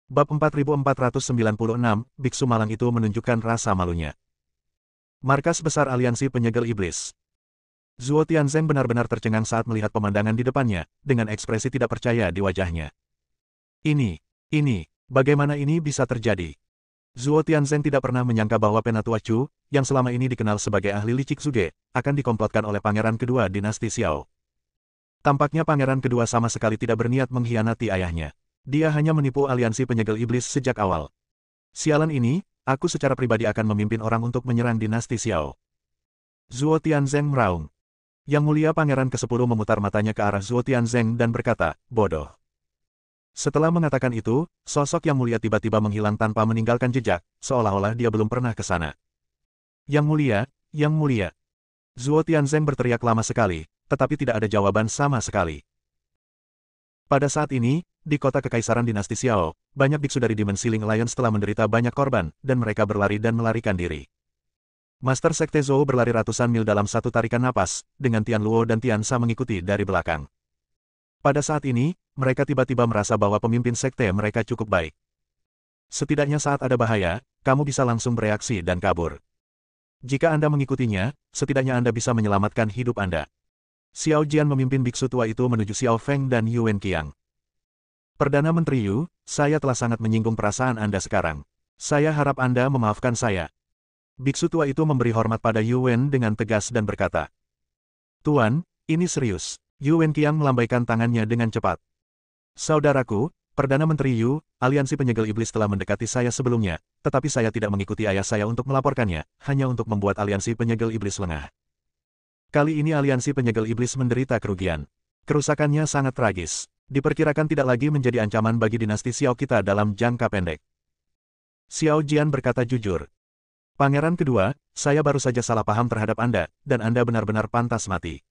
Bab 4496, Biksu Malang itu menunjukkan rasa malunya. Markas Besar Aliansi Penyegel Iblis. Zuo Tianzeng benar-benar tercengang saat melihat pemandangan di depannya, dengan ekspresi tidak percaya di wajahnya. Ini, bagaimana ini bisa terjadi? Zuo Tianzeng tidak pernah menyangka bahwa Penatua Chu, yang selama ini dikenal sebagai ahli licik Zuge, akan dikomplotkan oleh pangeran kedua dinasti Xiao. Tampaknya pangeran kedua sama sekali tidak berniat mengkhianati ayahnya. Dia hanya menipu aliansi penyegel iblis sejak awal. Sialan ini, aku secara pribadi akan memimpin orang untuk menyerang dinasti Xiao. Zuo Tianzeng meraung. Yang mulia pangeran ke-10 memutar matanya ke arah Zuo Tianzeng dan berkata, bodoh. Setelah mengatakan itu, sosok yang mulia tiba-tiba menghilang tanpa meninggalkan jejak, seolah-olah dia belum pernah ke sana. Yang mulia. Zuo Tianzeng berteriak lama sekali, tetapi tidak ada jawaban sama sekali. Pada saat ini, di kota Kekaisaran Dinasti Xiao, banyak biksu dari Demon Ceiling Alliance telah menderita banyak korban, dan mereka berlari dan melarikan diri. Master Sekte Zhou berlari ratusan mil dalam satu tarikan napas, dengan Tian Luo dan Tian Sha mengikuti dari belakang. Pada saat ini, mereka tiba-tiba merasa bahwa pemimpin sekte mereka cukup baik. Setidaknya saat ada bahaya, kamu bisa langsung bereaksi dan kabur. Jika Anda mengikutinya, setidaknya Anda bisa menyelamatkan hidup Anda. Xiao Jian memimpin biksu tua itu menuju Xiao Feng dan Yuan Qiang. Perdana Menteri Yu, saya telah sangat menyinggung perasaan Anda sekarang. Saya harap Anda memaafkan saya. Biksu tua itu memberi hormat pada Yuan dengan tegas dan berkata, Tuan, ini serius. Yuan Qiang melambaikan tangannya dengan cepat. Saudaraku, Perdana Menteri Yu, aliansi penyegel iblis telah mendekati saya sebelumnya, tetapi saya tidak mengikuti ayah saya untuk melaporkannya, hanya untuk membuat aliansi penyegel iblis lengah. Kali ini aliansi penyegel iblis menderita kerugian. Kerusakannya sangat tragis. Diperkirakan tidak lagi menjadi ancaman bagi dinasti Xiao kita dalam jangka pendek. Xiao Jian berkata jujur. Pangeran kedua, saya baru saja salah paham terhadap Anda, dan Anda benar-benar pantas mati.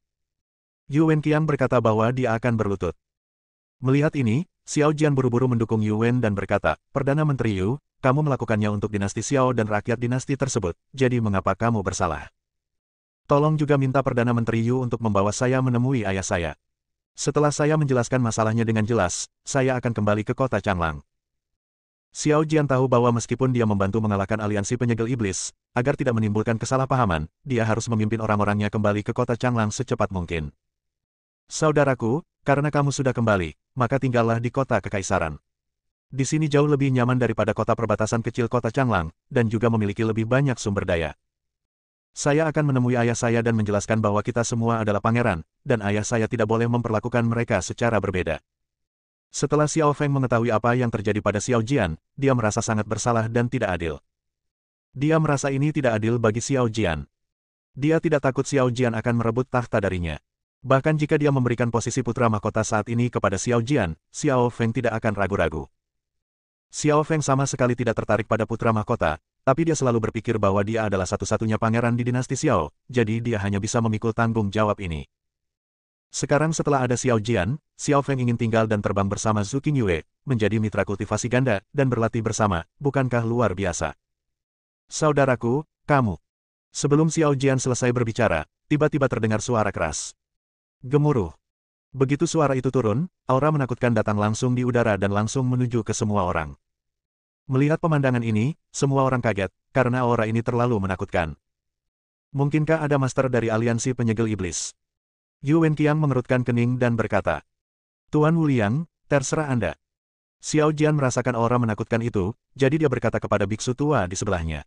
Yuan Qiang berkata bahwa dia akan berlutut. Melihat ini, Xiao Jian buru-buru mendukung Yuan dan berkata, Perdana Menteri Yu, kamu melakukannya untuk dinasti Xiao dan rakyat dinasti tersebut, jadi mengapa kamu bersalah? Tolong juga minta Perdana Menteri Yu untuk membawa saya menemui ayah saya. Setelah saya menjelaskan masalahnya dengan jelas, saya akan kembali ke kota Changlang. Xiao Jian tahu bahwa meskipun dia membantu mengalahkan aliansi penyegel iblis, agar tidak menimbulkan kesalahpahaman, dia harus memimpin orang-orangnya kembali ke kota Changlang secepat mungkin. Saudaraku, karena kamu sudah kembali, maka tinggallah di kota Kekaisaran. Di sini jauh lebih nyaman daripada kota perbatasan kecil kota Changlang, dan juga memiliki lebih banyak sumber daya. Saya akan menemui ayah saya dan menjelaskan bahwa kita semua adalah pangeran, dan ayah saya tidak boleh memperlakukan mereka secara berbeda. Setelah Xiao Feng mengetahui apa yang terjadi pada Xiao Jian, dia merasa sangat bersalah dan tidak adil. Dia merasa ini tidak adil bagi Xiao Jian. Dia tidak takut Xiao Jian akan merebut tahta darinya. Bahkan jika dia memberikan posisi putra mahkota saat ini kepada Xiao Jian, Xiao Feng tidak akan ragu-ragu. Xiao Feng sama sekali tidak tertarik pada putra mahkota, tapi dia selalu berpikir bahwa dia adalah satu-satunya pangeran di dinasti Xiao, jadi dia hanya bisa memikul tanggung jawab ini. Sekarang setelah ada Xiao Jian, Xiao Feng ingin tinggal dan terbang bersama Zhu Qingyue, menjadi mitra kultivasi ganda, dan berlatih bersama, bukankah luar biasa? Saudaraku, kamu. Sebelum Xiao Jian selesai berbicara, tiba-tiba terdengar suara keras. Gemuruh. Begitu suara itu turun, aura menakutkan datang langsung di udara dan langsung menuju ke semua orang. Melihat pemandangan ini, semua orang kaget, karena aura ini terlalu menakutkan. Mungkinkah ada master dari aliansi penyegel iblis? Yuan Qiang mengerutkan kening dan berkata, Tuan Wuliang, terserah Anda. Xiao Jian merasakan aura menakutkan itu, jadi dia berkata kepada biksu tua di sebelahnya.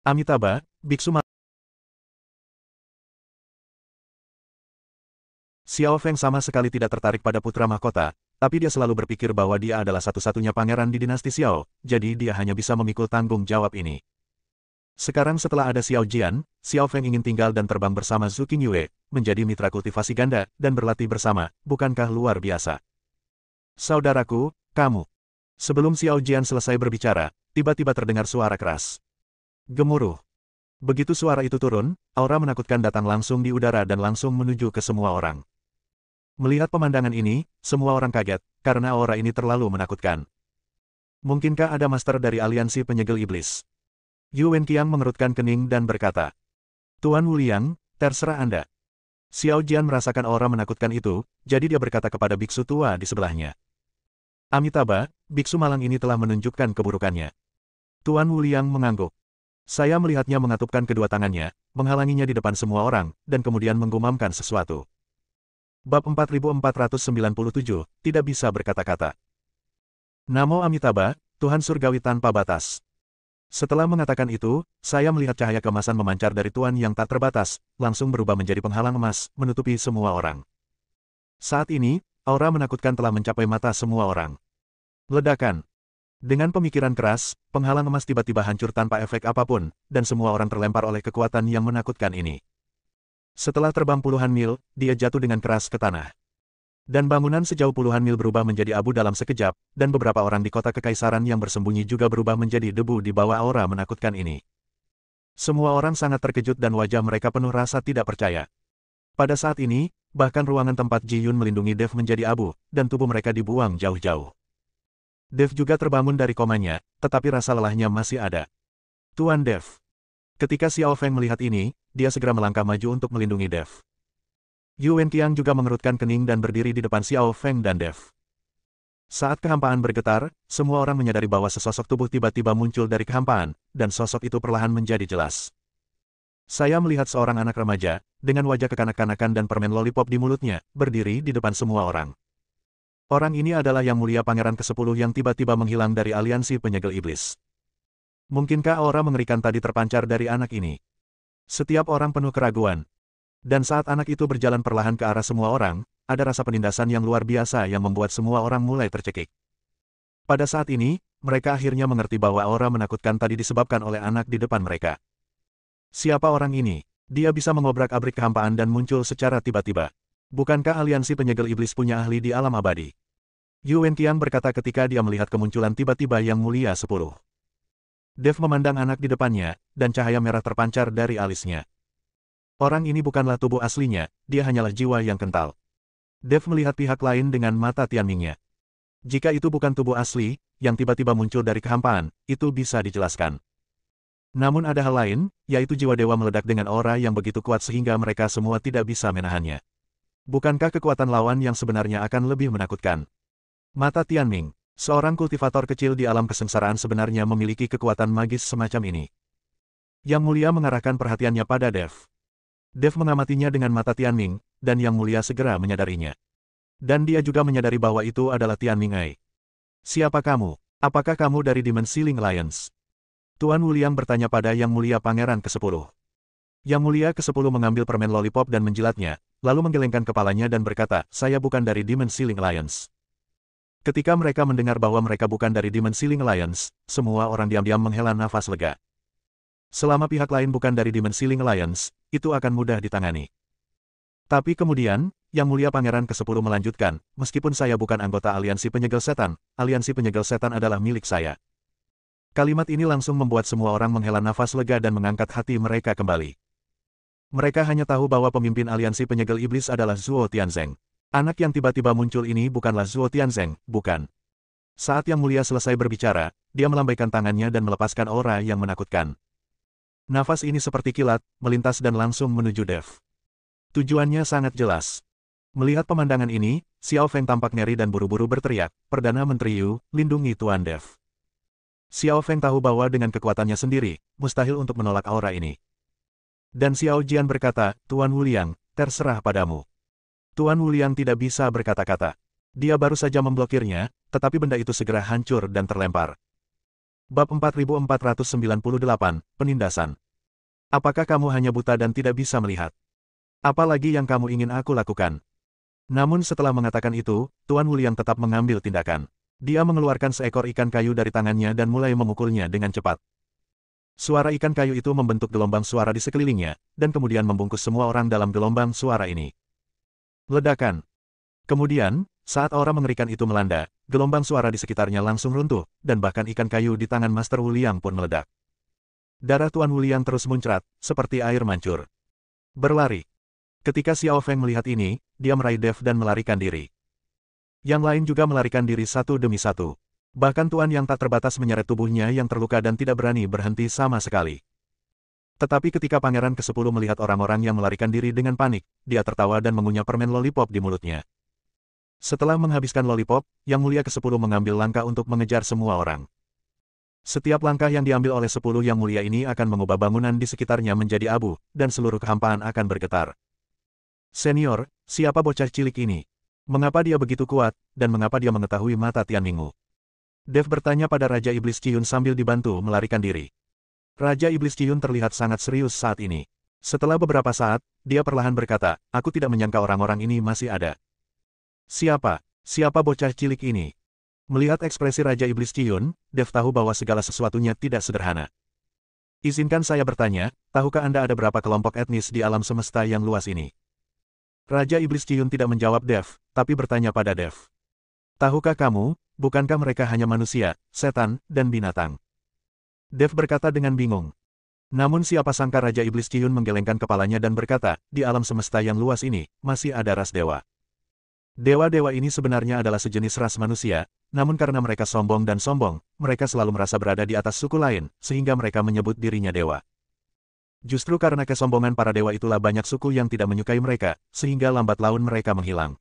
Amitabha, biksu Xiao Feng sama sekali tidak tertarik pada putra mahkota, tapi dia selalu berpikir bahwa dia adalah satu-satunya pangeran di dinasti Xiao, jadi dia hanya bisa memikul tanggung jawab ini. Sekarang setelah ada Xiao Jian, Xiao Feng ingin tinggal dan terbang bersama Zhu Qingyue, menjadi mitra kultivasi ganda, dan berlatih bersama, bukankah luar biasa? Saudaraku, kamu. Sebelum Xiao Jian selesai berbicara, tiba-tiba terdengar suara keras. Gemuruh. Begitu suara itu turun, aura menakutkan datang langsung di udara dan langsung menuju ke semua orang. Melihat pemandangan ini, semua orang kaget, karena aura ini terlalu menakutkan. Mungkinkah ada master dari aliansi penyegel iblis? Yuan Qiang mengerutkan kening dan berkata, Tuan Wuliang, terserah Anda. Xiao Jian merasakan aura menakutkan itu, jadi dia berkata kepada biksu tua di sebelahnya. Amitabha, biksu malang ini telah menunjukkan keburukannya. Tuan Wuliang mengangguk. Saya melihatnya mengatupkan kedua tangannya, menghalanginya di depan semua orang, dan kemudian menggumamkan sesuatu. Bab 4497, tidak bisa berkata-kata. Namo Amitabha, Tuhan Surgawi tanpa batas. Setelah mengatakan itu, saya melihat cahaya keemasan memancar dari Tuan yang tak terbatas, langsung berubah menjadi penghalang emas, menutupi semua orang. Saat ini, aura menakutkan telah mencapai mata semua orang. Ledakan. Dengan pemikiran keras, penghalang emas tiba-tiba hancur tanpa efek apapun, dan semua orang terlempar oleh kekuatan yang menakutkan ini. Setelah terbang puluhan mil, dia jatuh dengan keras ke tanah. Dan bangunan sejauh puluhan mil berubah menjadi abu dalam sekejap, dan beberapa orang di kota kekaisaran yang bersembunyi juga berubah menjadi debu di bawah aura menakutkan ini. Semua orang sangat terkejut dan wajah mereka penuh rasa tidak percaya. Pada saat ini, bahkan ruangan tempat Ji Yun melindungi Dev menjadi abu, dan tubuh mereka dibuang jauh-jauh. Dev juga terbangun dari komanya, tetapi rasa lelahnya masih ada. Tuan Dev. Ketika Xiao Feng melihat ini, dia segera melangkah maju untuk melindungi Dev. Yu Wenqiang juga mengerutkan kening dan berdiri di depan Xiao Feng dan Dev. Saat kehampaan bergetar, semua orang menyadari bahwa sesosok tubuh tiba-tiba muncul dari kehampaan, dan sosok itu perlahan menjadi jelas. Saya melihat seorang anak remaja, dengan wajah kekanak-kanakan dan permen lollipop di mulutnya, berdiri di depan semua orang. Orang ini adalah Yang Mulia Pangeran ke-10 yang tiba-tiba menghilang dari aliansi penyegel iblis. Mungkinkah aura mengerikan tadi terpancar dari anak ini? Setiap orang penuh keraguan. Dan saat anak itu berjalan perlahan ke arah semua orang, ada rasa penindasan yang luar biasa yang membuat semua orang mulai tercekik. Pada saat ini, mereka akhirnya mengerti bahwa aura menakutkan tadi disebabkan oleh anak di depan mereka. Siapa orang ini? Dia bisa mengobrak-abrik kehampaan dan muncul secara tiba-tiba. Bukankah aliansi penyegel iblis punya ahli di alam abadi? Yu Wenqiang berkata ketika dia melihat kemunculan tiba-tiba Yang Mulia 10. Dev memandang anak di depannya, dan cahaya merah terpancar dari alisnya. Orang ini bukanlah tubuh aslinya, dia hanyalah jiwa yang kental. Dev melihat pihak lain dengan mata Tianmingnya. Jika itu bukan tubuh asli, yang tiba-tiba muncul dari kehampaan, itu bisa dijelaskan. Namun ada hal lain, yaitu jiwa dewa meledak dengan aura yang begitu kuat sehingga mereka semua tidak bisa menahannya. Bukankah kekuatan lawan yang sebenarnya akan lebih menakutkan? Mata Tianming, seorang kultivator kecil di alam kesengsaraan sebenarnya memiliki kekuatan magis semacam ini. Yang Mulia mengarahkan perhatiannya pada Dev. Dev mengamatinya dengan mata Tianming, dan Yang Mulia segera menyadarinya. Dan dia juga menyadari bahwa itu adalah Tianming Ai. Siapa kamu? Apakah kamu dari Dimensi Ling Alliance? Tuan Wuliang bertanya pada Yang Mulia Pangeran ke-10. Yang Mulia ke-10 mengambil permen lollipop dan menjilatnya, lalu menggelengkan kepalanya dan berkata, saya bukan dari Dimensi Ling Alliance. Ketika mereka mendengar bahwa mereka bukan dari Dimensi Ling Alliance, semua orang diam-diam menghela nafas lega. Selama pihak lain bukan dari Dimensi Ling Alliance, itu akan mudah ditangani. Tapi kemudian, Yang Mulia Pangeran ke-10 melanjutkan, meskipun saya bukan anggota aliansi penyegel setan, aliansi penyegel setan adalah milik saya. Kalimat ini langsung membuat semua orang menghela nafas lega dan mengangkat hati mereka kembali. Mereka hanya tahu bahwa pemimpin aliansi penyegel iblis adalah Zhuo Tianzeng. Anak yang tiba-tiba muncul ini bukanlah Zhuo Tianzeng, bukan. Saat Yang Mulia selesai berbicara, dia melambaikan tangannya dan melepaskan aura yang menakutkan. Nafas ini seperti kilat, melintas dan langsung menuju Dev. Tujuannya sangat jelas. Melihat pemandangan ini, Xiao Feng tampak ngeri dan buru-buru berteriak, Perdana Menteri Yu, lindungi Tuan Dev. Xiao Feng tahu bahwa dengan kekuatannya sendiri, mustahil untuk menolak aura ini. Dan Xiao Jian berkata, Tuan Wuliang, terserah padamu. Tuan Wuliang tidak bisa berkata-kata. Dia baru saja memblokirnya, tetapi benda itu segera hancur dan terlempar. Bab 4498, Penindasan. Apakah kamu hanya buta dan tidak bisa melihat? Apalagi yang kamu ingin aku lakukan? Namun setelah mengatakan itu, Tuan Wuliang tetap mengambil tindakan. Dia mengeluarkan seekor ikan kayu dari tangannya dan mulai memukulnya dengan cepat. Suara ikan kayu itu membentuk gelombang suara di sekelilingnya, dan kemudian membungkus semua orang dalam gelombang suara ini. Ledakan. Kemudian, saat aura mengerikan itu melanda, gelombang suara di sekitarnya langsung runtuh, dan bahkan ikan kayu di tangan Master Wuliang pun meledak. Darah Tuan Wuliang terus muncrat, seperti air mancur. Berlari. Ketika Xiao Feng melihat ini, dia meraih Dev dan melarikan diri. Yang lain juga melarikan diri satu demi satu. Bahkan Tuan yang tak terbatas menyeret tubuhnya yang terluka dan tidak berani berhenti sama sekali. Tetapi ketika Pangeran ke-10 melihat orang-orang yang melarikan diri dengan panik, dia tertawa dan mengunyah permen lollipop di mulutnya. Setelah menghabiskan lollipop, Yang Mulia ke-10 mengambil langkah untuk mengejar semua orang. Setiap langkah yang diambil oleh 10 Yang Mulia ini akan mengubah bangunan di sekitarnya menjadi abu, dan seluruh kehampaan akan bergetar. Senior, siapa bocah cilik ini? Mengapa dia begitu kuat, dan mengapa dia mengetahui mata Tianmingmu? Dev bertanya pada Raja Iblis Ciyun sambil dibantu melarikan diri. Raja Iblis Ciyun terlihat sangat serius saat ini. Setelah beberapa saat, dia perlahan berkata, aku tidak menyangka orang-orang ini masih ada. Siapa? Siapa bocah cilik ini? Melihat ekspresi Raja Iblis Ciyun, Dev tahu bahwa segala sesuatunya tidak sederhana. Izinkan saya bertanya, tahukah Anda ada berapa kelompok etnis di alam semesta yang luas ini? Raja Iblis Ciyun tidak menjawab Dev, tapi bertanya pada Dev. Tahukah kamu, bukankah mereka hanya manusia, setan, dan binatang? Dev berkata dengan bingung. Namun siapa sangka Raja Iblis Ciyun menggelengkan kepalanya dan berkata, di alam semesta yang luas ini, masih ada ras dewa. Dewa-dewa ini sebenarnya adalah sejenis ras manusia, namun karena mereka sombong dan sombong, mereka selalu merasa berada di atas suku lain, sehingga mereka menyebut dirinya dewa. Justru karena kesombongan para dewa itulah banyak suku yang tidak menyukai mereka, sehingga lambat laun mereka menghilang.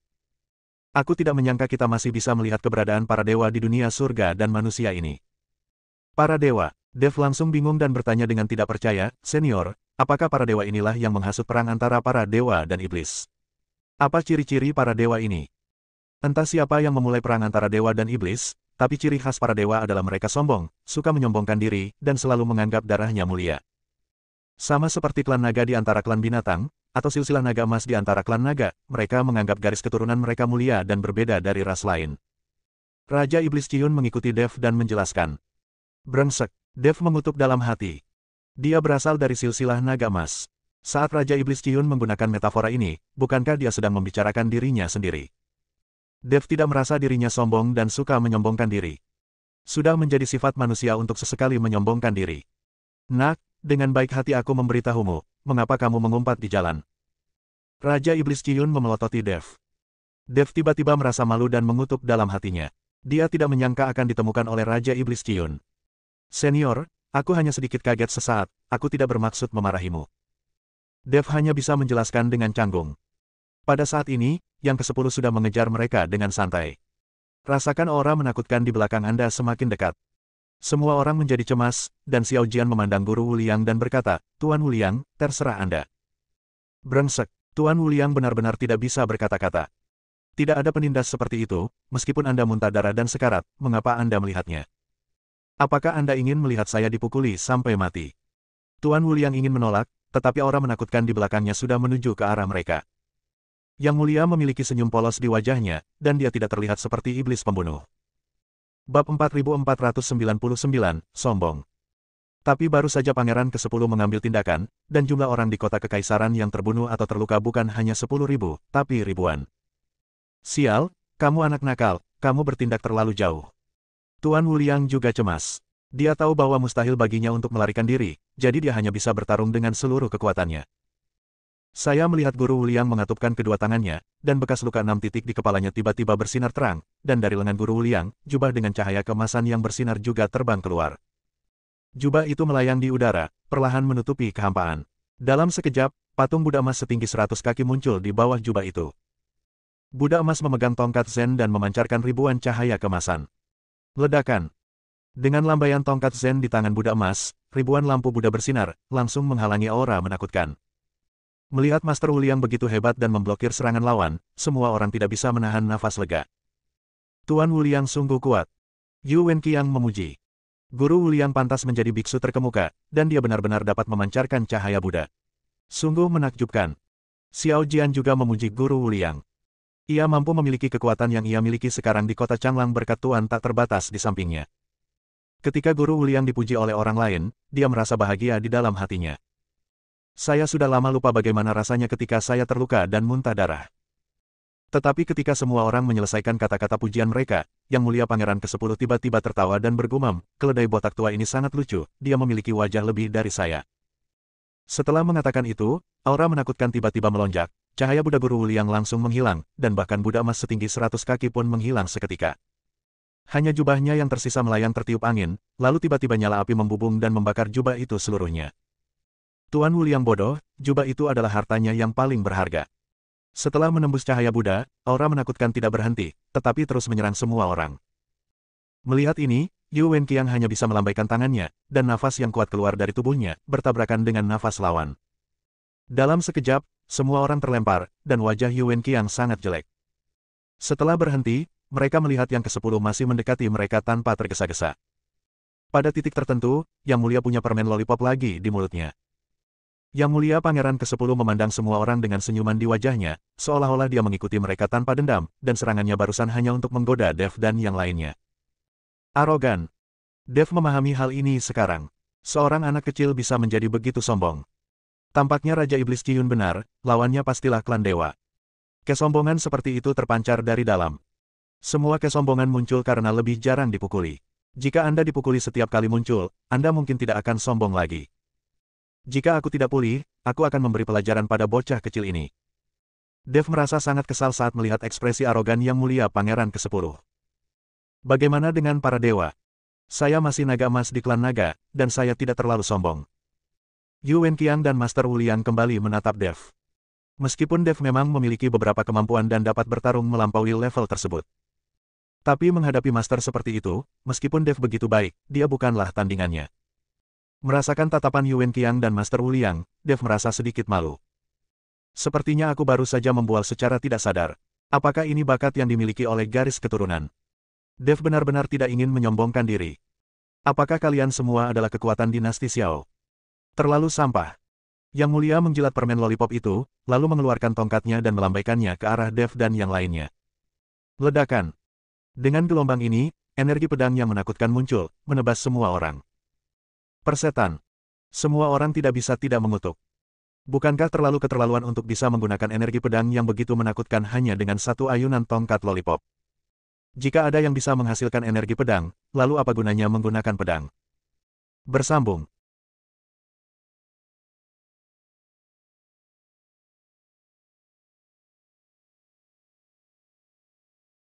Aku tidak menyangka kita masih bisa melihat keberadaan para dewa di dunia surga dan manusia ini. Para dewa, Dev langsung bingung dan bertanya dengan tidak percaya, Senior, apakah para dewa inilah yang menghasut perang antara para dewa dan iblis? Apa ciri-ciri para dewa ini? Entah siapa yang memulai perang antara dewa dan iblis, tapi ciri khas para dewa adalah mereka sombong, suka menyombongkan diri, dan selalu menganggap darahnya mulia. Sama seperti klan naga di antara klan binatang, atau silsilah naga emas di antara klan naga, mereka menganggap garis keturunan mereka mulia dan berbeda dari ras lain. Raja Iblis Ciyun mengikuti Dev dan menjelaskan. Brengsek, Dev mengutuk dalam hati. Dia berasal dari silsilah naga emas. Saat Raja Iblis Ciyun menggunakan metafora ini, bukankah dia sedang membicarakan dirinya sendiri? Dev tidak merasa dirinya sombong dan suka menyombongkan diri. Sudah menjadi sifat manusia untuk sesekali menyombongkan diri. Nak, dengan baik hati aku memberitahumu, mengapa kamu mengumpat di jalan? Raja Iblis Ciyun memelototi Dev. Dev tiba-tiba merasa malu dan mengutuk dalam hatinya. Dia tidak menyangka akan ditemukan oleh Raja Iblis Ciyun. Senior, aku hanya sedikit kaget sesaat, aku tidak bermaksud memarahimu. Dev hanya bisa menjelaskan dengan canggung. Pada saat ini, Yang ke-10 sudah mengejar mereka dengan santai. Rasakan aura menakutkan di belakang Anda semakin dekat. Semua orang menjadi cemas, dan Xiao Jian memandang Guru Wuliang dan berkata, Tuan Wuliang, terserah Anda. Brengsek, Tuan Wuliang benar-benar tidak bisa berkata-kata. Tidak ada penindas seperti itu, meskipun Anda muntah darah dan sekarat, mengapa Anda melihatnya? Apakah Anda ingin melihat saya dipukuli sampai mati? Tuan Wuliang ingin menolak, tetapi aura menakutkan di belakangnya sudah menuju ke arah mereka. Yang Mulia memiliki senyum polos di wajahnya, dan dia tidak terlihat seperti iblis pembunuh. Bab 4499, Sombong. Tapi baru saja Pangeran ke-10 mengambil tindakan, dan jumlah orang di kota Kekaisaran yang terbunuh atau terluka bukan hanya 10.000, tapi ribuan. Sial, kamu anak nakal, kamu bertindak terlalu jauh. Tuan Wuliang juga cemas. Dia tahu bahwa mustahil baginya untuk melarikan diri, jadi dia hanya bisa bertarung dengan seluruh kekuatannya. Saya melihat Guru Wuliang mengatupkan kedua tangannya, dan bekas luka 6 titik di kepalanya tiba-tiba bersinar terang, dan dari lengan Guru Wuliang, jubah dengan cahaya keemasan yang bersinar juga terbang keluar. Jubah itu melayang di udara, perlahan menutupi kehampaan. Dalam sekejap, patung Buddha emas setinggi 100 kaki muncul di bawah jubah itu. Buddha emas memegang tongkat Zen dan memancarkan ribuan cahaya keemasan. Ledakan. Dengan lambaian tongkat Zen di tangan Buddha emas, ribuan lampu Buddha bersinar, langsung menghalangi aura menakutkan. Melihat Master Wuliang begitu hebat dan memblokir serangan lawan, semua orang tidak bisa menahan nafas lega. Tuan Wuliang sungguh kuat. Yu Wenqiang memuji. Guru Wuliang pantas menjadi biksu terkemuka, dan dia benar-benar dapat memancarkan cahaya Buddha. Sungguh menakjubkan. Xiao Jian juga memuji Guru Wuliang. Ia mampu memiliki kekuatan yang ia miliki sekarang di kota Changlang berkat Tuan tak terbatas di sampingnya. Ketika Guru Wuliang dipuji oleh orang lain, dia merasa bahagia di dalam hatinya. Saya sudah lama lupa bagaimana rasanya ketika saya terluka dan muntah darah. Tetapi ketika semua orang menyelesaikan kata-kata pujian mereka, Yang Mulia Pangeran ke-10 tiba-tiba tertawa dan bergumam, keledai botak tua ini sangat lucu, dia memiliki wajah lebih dari saya. Setelah mengatakan itu, aura menakutkan tiba-tiba melonjak, cahaya Buddha Guru Wuliang langsung menghilang, dan bahkan Buddha emas setinggi 100 kaki pun menghilang seketika. Hanya jubahnya yang tersisa melayang tertiup angin, lalu tiba-tiba nyala api membubung dan membakar jubah itu seluruhnya. Tuan Wuliang bodoh, jubah itu adalah hartanya yang paling berharga. Setelah menembus cahaya Buddha, aura menakutkan tidak berhenti, tetapi terus menyerang semua orang. Melihat ini, Yu Wenqiang hanya bisa melambaikan tangannya, dan nafas yang kuat keluar dari tubuhnya, bertabrakan dengan nafas lawan. Dalam sekejap, semua orang terlempar, dan wajah Yu Wenqiang sangat jelek. Setelah berhenti, mereka melihat yang ke-10 masih mendekati mereka tanpa tergesa-gesa. Pada titik tertentu, Yang Mulia punya permen lollipop lagi di mulutnya. Yang Mulia Pangeran ke-10 memandang semua orang dengan senyuman di wajahnya, seolah-olah dia mengikuti mereka tanpa dendam, dan serangannya barusan hanya untuk menggoda Dev dan yang lainnya. Arogan. Dev memahami hal ini sekarang. Seorang anak kecil bisa menjadi begitu sombong. Tampaknya Raja Iblis Qiyun benar, lawannya pastilah klan dewa. Kesombongan seperti itu terpancar dari dalam. Semua kesombongan muncul karena lebih jarang dipukuli. Jika Anda dipukuli setiap kali muncul, Anda mungkin tidak akan sombong lagi. Jika aku tidak pulih, aku akan memberi pelajaran pada bocah kecil ini. Dev merasa sangat kesal saat melihat ekspresi arogan Yang Mulia Pangeran ke-10. Bagaimana dengan para dewa? Saya masih naga emas di klan naga, dan saya tidak terlalu sombong. Yu Wenqiang dan Master Wu Liang kembali menatap Dev. Meskipun Dev memang memiliki beberapa kemampuan dan dapat bertarung melampaui level tersebut. Tapi menghadapi Master seperti itu, meskipun Dev begitu baik, dia bukanlah tandingannya. Merasakan tatapan Yu Wenqiang dan Master Wu Liang, Dev merasa sedikit malu. Sepertinya aku baru saja membual secara tidak sadar. Apakah ini bakat yang dimiliki oleh garis keturunan? Dev benar-benar tidak ingin menyombongkan diri. Apakah kalian semua adalah kekuatan dinasti Xiao? Terlalu sampah. Yang Mulia menjilat permen lollipop itu, lalu mengeluarkan tongkatnya dan melambaikannya ke arah Dev dan yang lainnya. Ledakan. Dengan gelombang ini, energi pedang yang menakutkan muncul, menebas semua orang. Persetan. Semua orang tidak bisa tidak mengutuk. Bukankah terlalu keterlaluan untuk bisa menggunakan energi pedang yang begitu menakutkan hanya dengan satu ayunan tongkat lollipop? Jika ada yang bisa menghasilkan energi pedang, lalu apa gunanya menggunakan pedang? Bersambung.